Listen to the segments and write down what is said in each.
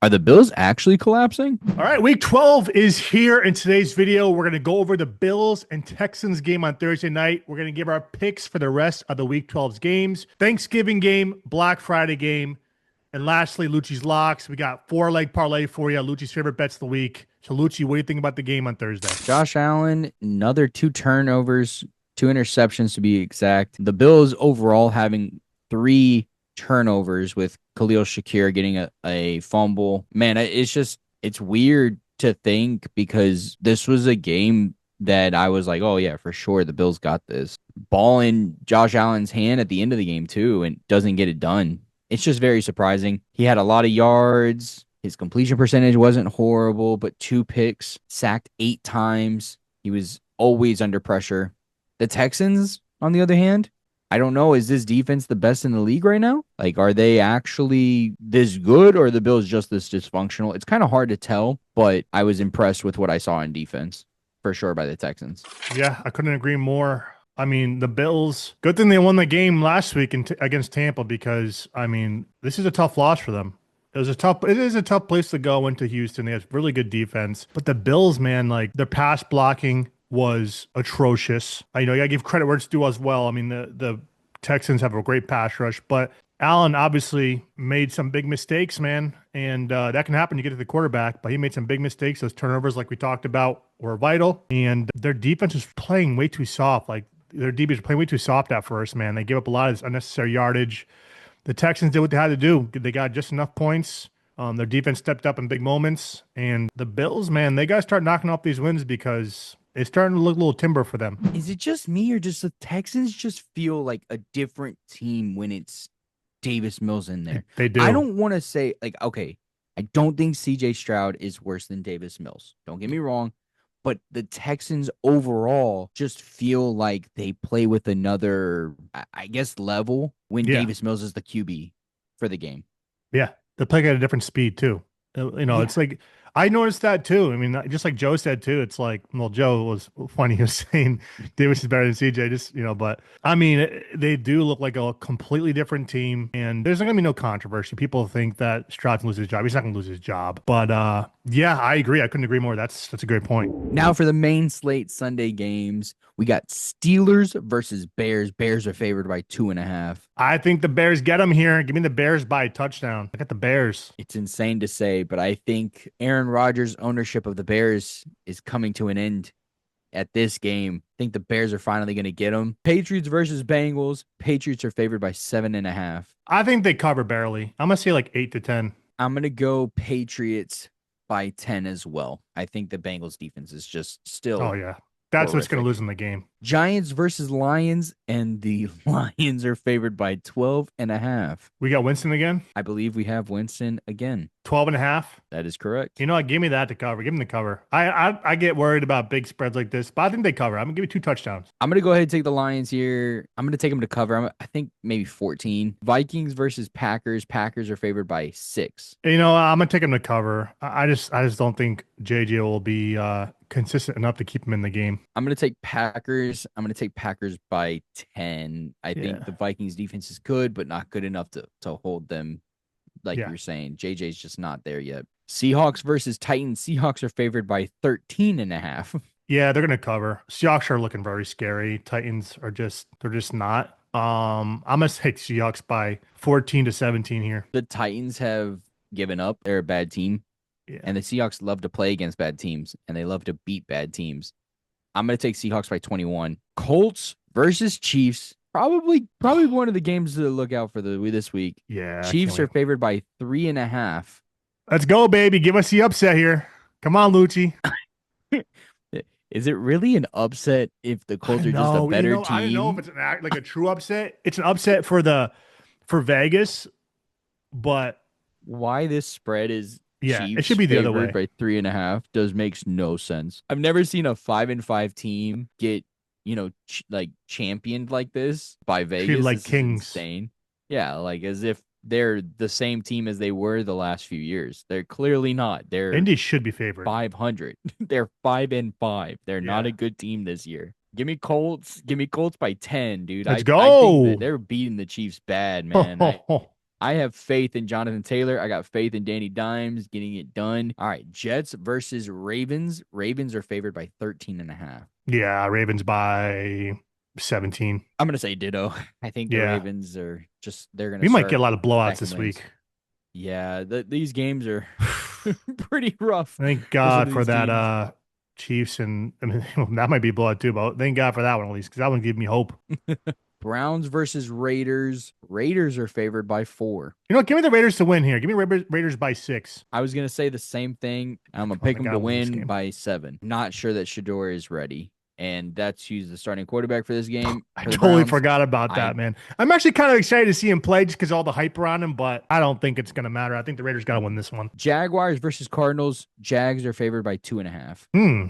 Are the Bills actually collapsing? All right, week 12 is here. In today's video, we're going to go over the Bills and Texans game on Thursday night. We're going to give our picks for the rest of the week 12's games, Thanksgiving game, Black Friday game, and lastly, Luchii's locks. We got four-leg parlay for you, Luchii's favorite bets of the week. So, Luchii, what do you think about the game on Thursday? Josh Allen, another two turnovers, two interceptions to be exact. The Bills overall having three turnovers with Khalil Shakir getting a fumble. Man, it's weird to think because this was a game that I was like, oh, yeah, for sure. The Bills got this. Ball in Josh Allen's hand at the end of the game, too, and doesn't get it done. It's just very surprising. He had a lot of yards. His completion percentage wasn't horrible, but two picks, sacked 8 times. He was always under pressure. The Texans, on the other hand, I don't know. Is this defense the best in the league right now? Like, are they actually this good or are the Bills just this dysfunctional? It's kind of hard to tell, but I was impressed with what I saw in defense for sure by the Texans. Yeah, I couldn't agree more. I mean, the Bills, good thing they won the game last week against Tampa because, I mean, this is a tough loss for them. It is a tough place to go into Houston. They have really good defense. But the Bills, man, like their pass blocking was atrocious. I know you gotta give credit where it's due as well. I mean, the Texans have a great pass rush, but Allen obviously made some big mistakes, man. And that can happen. You get to the quarterback, but he made some big mistakes. Those turnovers, like we talked about, were vital. And their defense was playing way too soft. Like their DBs were playing way too soft at first, man. They gave up a lot of unnecessary yardage. The Texans did what they had to do. They got just enough points. Their defense stepped up in big moments. And the Bills, man, they got to start knocking off these wins because it's starting to look a little timber for them. Is it just me or does the Texans just feel like a different team when it's Davis Mills in there? They I do. don't want to say, like, okay, I don't think CJ Stroud is worse than Davis Mills. Don't get me wrong. But the Texans overall just feel like they play with another, I guess, level when Yeah. Davis Mills is the QB for the game. Yeah. They play at a different speed too. Yeah. It's like I noticed that too. I mean, just like Joe said too, it's like, well, Joe was funny. He was saying Davis is better than CJ, but I mean, they do look like a completely different team. And there's not going to be no controversy. People think that Stroud's going to lose his job. He's not going to lose his job. But yeah, I agree. I couldn't agree more. That's a great point. Now for the main slate Sunday games, we got Steelers versus Bears. Bears are favored by 2.5. I think the Bears get them here. Give me the Bears by a touchdown. I got the Bears. It's insane to say, but I think Aaron Rodgers' ownership of the Bears is coming to an end at this game. I think the Bears are finally going to get them. Patriots versus Bengals. Patriots are favored by 7.5. I think they cover barely. I'm going to say like 8 to 10. I'm going to go Patriots by 10 as well. I think the Bengals defense is just Oh, still yeah. That's what's going to horrific. lose in the game. Giants versus Lions, and the Lions are favored by 12.5. We got Winston again. I believe we have Winston again. 12 and a half. That is correct. You know what? Give me that to cover. Give them the cover. I get worried about big spreads like this, but I think they cover. I'm going to give you 2 touchdowns. I'm going to go ahead and take the Lions here. I'm going to take them to cover. I think maybe 14. Vikings versus Packers. Packers are favored by 6. I'm going to take them to cover. I just don't think JJ will be consistent enough to keep him in the game. I'm going to take Packers. I'm going to take Packers by 10. I think Yeah. the Vikings defense is good, but not good enough to hold them. Like Yeah. you're saying, JJ's just not there yet. Seahawks versus Titans. Seahawks are favored by 13.5. Yeah, they're going to cover. Seahawks are looking very scary. Titans they're just not. I'm going to take Seahawks by 14 to 17 here. The Titans have given up. They're a bad team. Yeah. And the Seahawks love to play against bad teams, and they love to beat bad teams. I'm going to take Seahawks by 21. Colts versus Chiefs. Probably one of the games to look out for this week. Yeah. Chiefs are favored by 3.5. Let's go, baby. Give us the upset here. Come on, Luchi. Is it really an upset if the Colts are just a better team? I don't know if it's like a true upset. It's an upset for Vegas, but Why this spread is yeah, it Chiefs should be the other favored way. by 3.5 makes no sense. I've never seen a 5-5 team get like championed like this by Treated Vegas. like This is kings. insane. Yeah, like as if they're the same team as they were the last few years. They're clearly not. They're Indy should be favored. 500. They're 5-5. They're not Yeah. a good team this year. Give me Colts. Give me Colts by 10, dude. Let's I think go. that they're beating the Chiefs bad, man. I have faith in Jonathan Taylor. I got faith in Danny Dimes getting it done. All right, Jets versus Ravens. Ravens are favored by 13 and a half. Yeah, Ravens by 17. I'm going to say ditto. I think the Yeah. Ravens are just, they're going to We might get a start lot of blowouts stacking this wins. week. Yeah, these games are pretty rough. Thank For some God of for these that teams. Chiefs and I mean that might be a blowout too, but thank God for that one at least because that one gave me hope. Browns versus Raiders. Raiders are favored by 4. You know what? Give me the Raiders to win here. Give me Raiders by 6. I was going to say the same thing. I'm going to Come on, pick I them to gotta win this win game. by 7. Not sure that Shador is ready. And that's who's the starting quarterback for this game I for the totally Browns. forgot about I that, man. I'm actually kind of excited to see him play just because all the hype around him, but I don't think it's gonna matter. I think the Raiders gotta win this one. Jaguars versus Cardinals. Jags are favored by 2.5. Hmm.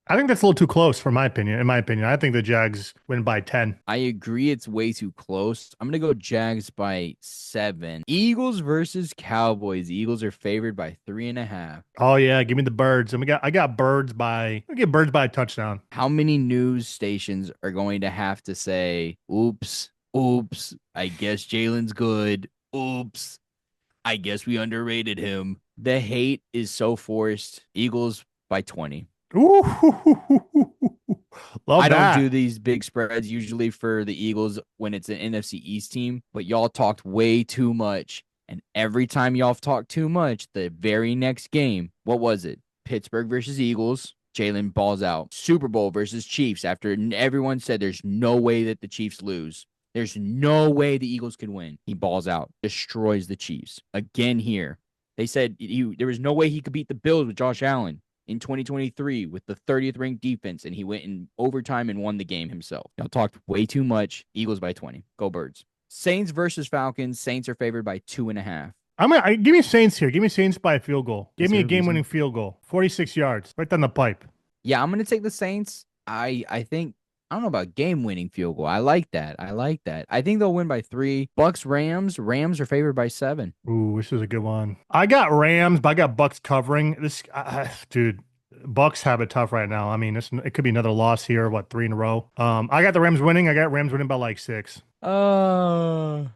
I think that's a little too close for my opinion. In my opinion, I think the Jags win by 10. I agree it's way too close. I'm gonna go Jags by 7. Eagles versus Cowboys. Eagles are favored by 3.5. Oh yeah, give me the birds. And I got birds by I get birds by a touchdown. How many news stations are going to have to say, oops, oops, I guess Jalen's good. Oops, I guess we underrated him. The hate is so forced. Eagles by 20. Ooh, love I don't do that. these big spreads usually for the Eagles when it's an NFC East team, but y'all talked way too much. And every time y'all have talked too much, the very next game, what was it? Pittsburgh versus Eagles. Jalen balls out. Super Bowl versus Chiefs after everyone said there's no way that the Chiefs lose. There's no way the Eagles could win. He balls out, destroys the Chiefs. Again here. They said there was no way he could beat the Bills with Josh Allen in 2023 with the 30th ranked defense, and he went in overtime and won the game himself. Y'all talked way too much. Eagles by 20. Go Birds. Saints versus Falcons. Saints are favored by 2.5. Give me Saints here. Give me Saints by a field goal. Give Is me a there a game-winning reason? field goal. 46 yards, right down the pipe. Yeah, I'm gonna take the Saints. I think I don't know about game winning field goal. I like that. I like that. I think they'll win by 3. Bucks Rams. Rams are favored by 7. Ooh, this is a good one. I got Rams, but I got Bucks covering. Dude, Bucks have it tough right now. I mean, it could be another loss here. What, 3 in a row? I got the Rams winning. I got Rams winning by like 6. I'm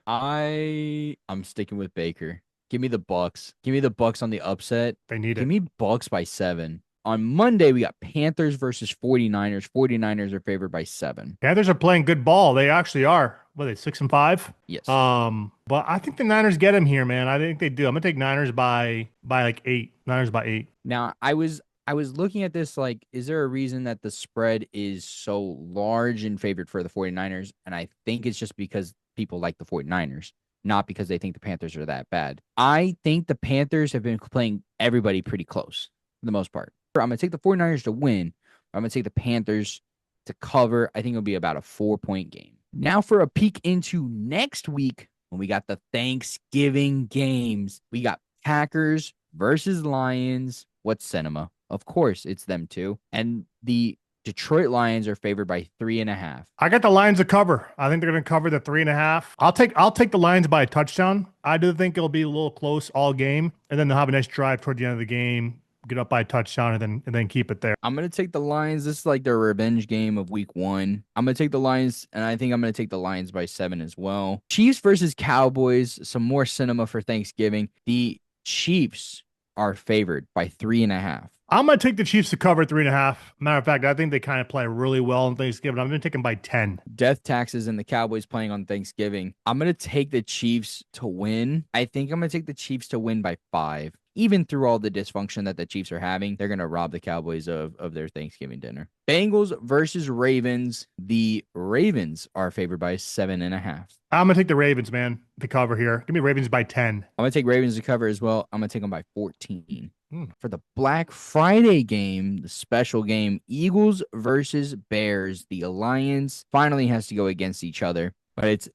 sticking with Baker. Give me the Bucks. Give me the Bucks on the upset. They need Give it. me Bucks by 7. On Monday, we got Panthers versus 49ers. 49ers are favored by 7. Panthers are playing good ball. They actually are. What are they, 6-5? Yes. But I think the Niners get him here, man. I think they do. I'm gonna take Niners by like 8. Niners by 8. Now, I was looking at this like, is there a reason that the spread is so large and favored for the 49ers? And I think it's just because people like the 49ers, not because they think the Panthers are that bad. I think the Panthers have been playing everybody pretty close for the most part. I'm going to take the 49ers to win. I'm going to take the Panthers to cover. I think it'll be about a 4-point game. Now for a peek into next week when we got the Thanksgiving games. We got Packers versus Lions. What's cinema? Of course, it's them too. And the Detroit Lions are favored by 3.5. I got the Lions to cover. I think they're gonna cover the 3.5. I'll take the Lions by a touchdown. I do think it'll be a little close all game, and then they'll have a nice drive toward the end of the game, get up by a touchdown, and then keep it there. I'm gonna take the Lions. This is like their revenge game of week 1. I'm gonna take the Lions, and I think I'm gonna take the Lions by 7 as well. Chiefs versus Cowboys. Some more cinema for Thanksgiving. The Chiefs are favored by 3.5. I'm gonna take the Chiefs to cover 3.5. Matter of fact, I think they kind of play really well on Thanksgiving. I'm gonna take them by 10. Death taxes and the Cowboys playing on Thanksgiving. I'm going to take the Chiefs to win. I think I'm going to take the Chiefs to win by 5. Even through all the dysfunction that the Chiefs are having, they're going to rob the Cowboys of their Thanksgiving dinner. Bengals versus Ravens. The Ravens are favored by 7.5. I'm gonna take the Ravens, man, to cover here. Give me Ravens by 10. I'm going to take Ravens to cover as well. I'm going to take them by 14. Hmm. For the Black Friday game, the special game, Eagles versus Bears. The Alliance finally has to go against each other, but it's,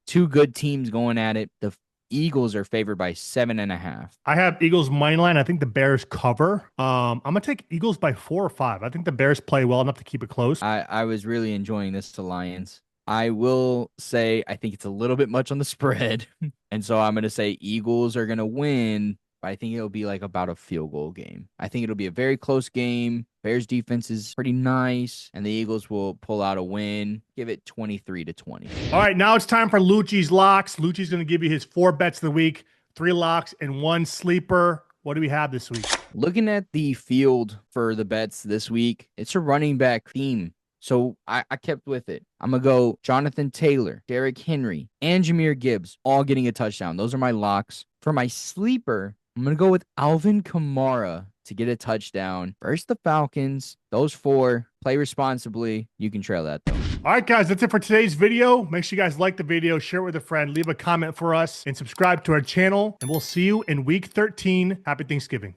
two good teams going at it. The Eagles are favored by 7.5. I have Eagles money line. I think the Bears cover. I'm gonna take Eagles by 4 or 5. I think the Bears play well enough to keep it close. I was really enjoying this Alliance. I will say I think it's a little bit much on the spread. And so I'm going to say Eagles are going to win, but I think it'll be like about a field goal game. I think it'll be a very close game. Bears defense is pretty nice, and the Eagles will pull out a win. Give it 23-20. All right, now it's time for Luchii's locks. Luchii's going to give you his 4 bets of the week, 3 locks, and 1 sleeper. What do we have this week? Looking at the field for the bets this week, it's a running back theme. So I kept with it. I'm going to go Jonathan Taylor, Derrick Henry, and Jahmyr Gibbs, all getting a touchdown. Those are my locks. For my sleeper, I'm going to go with Alvin Kamara to get a touchdown versus the Falcons. Those 4, play responsibly. You can trail that, though. All right, guys, that's it for today's video. Make sure you guys like the video, share it with a friend, leave a comment for us, and subscribe to our channel. And we'll see you in week 13. Happy Thanksgiving.